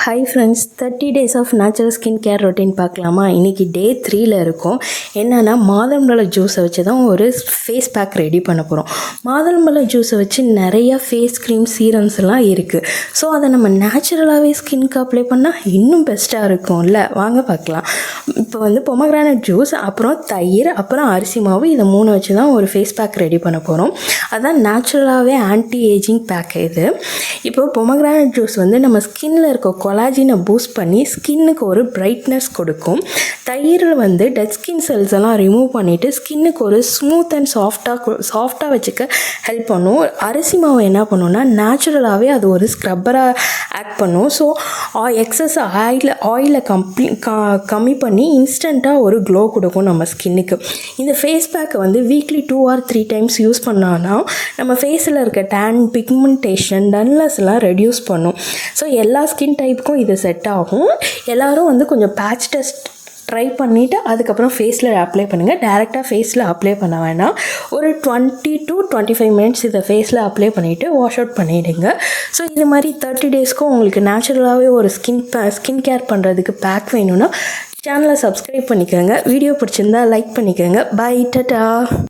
High friends, 30 days of natural skin care routine பார்க்கலாமா? இன்றைக்கி டே 3ல் இருக்கும். என்னென்னா மாதுளம்பழ ஜூஸை வச்சு தான் ஒரு ஃபேஸ் பேக் ரெடி பண்ண போகிறோம். மாதுளம்பழ ஜூஸை வச்சு நிறையா ஃபேஸ் க்ரீம் சீரம்ஸ் எல்லாம் இருக்குது. ஸோ அதை நம்ம நேச்சுரலாகவே ஸ்கின்க்கு அப்ளை பண்ணால் இன்னும் பெஸ்ட்டாக இருக்கும்ல. வாங்க பார்க்கலாம். இப்போ பொமக்ரானட் ஜூஸ், அப்புறம் தயிர், அப்புறம் அரிசி மாவு, இதை 3 வச்சு தான் ஒரு ஃபேஸ் பேக் ரெடி பண்ண போகிறோம். அதான் நேச்சுரலாகவே ஆன்டி ஏஜிங் பேக் இது. இப்போ பொமக்ரானட் ஜூஸ் நம்ம ஸ்கின்னில் இருக்க கொலாஜினை பூஸ்ட் பண்ணி ஸ்கின்னுக்கு ஒரு பிரைட்னஸ் கொடுக்கும். தயிரில் டெட் ஸ்கின் செல்ஸ் எல்லாம் ரிமூவ் பண்ணிவிட்டு ஸ்கின்னுக்கு ஒரு ஸ்மூத் அண்ட் சாஃப்டாக வச்சுக்க ஹெல்ப் பண்ணும். அரிசி மாவு என்ன பண்ணுன்னா நேச்சுரலாகவே அது ஒரு ஸ்க்ரப்பராக ஆக்ட் பண்ணும். ஸோ எக்ஸஸ் ஆயிலை கம்மி பண்ணி இன்ஸ்டண்ட்டாக ஒரு க்ளோ கொடுக்கும் நம்ம ஸ்கின்னுக்கு. இந்த ஃபேஸ் பேக்கை வீக்லி 2 or 3 times யூஸ் பண்ணோன்னா நம்ம ஃபேஸில் இருக்க டேன், பிக்மெண்டேஷன், டன்லஸ் எல்லாம் ரெடியூஸ் பண்ணும். ஸோ எல்லா ஸ்கின் டைப்புக்கும் இது செட் ஆகும். எல்லோரும் கொஞ்சம் பேட்ச் டெஸ்ட் ட்ரை பண்ணிவிட்டு அதுக்கப்புறம் ஃபேஸில் அப்ளை பண்ணுங்கள். டேரெக்டாக ஃபேஸில் அப்ளை பண்ண வேணாம். ஒரு 20 to 25 minutes இதை ஃபேஸில் அப்ளை பண்ணிவிட்டு வாஷ் அவுட் பண்ணிவிடுங்க. ஸோ இது மாதிரி 30 daysக்கும் உங்களுக்கு நேச்சுரலாகவே ஒரு ஸ்கின் கேர் பண்ணுறதுக்கு பேக் வேணும்னா சேனலை சப்ஸ்கிரைப் பண்ணிக்கோங்க. வீடியோ பிடிச்சிருந்தா லைக் பண்ணிக்கோங்க. பை, டாடா.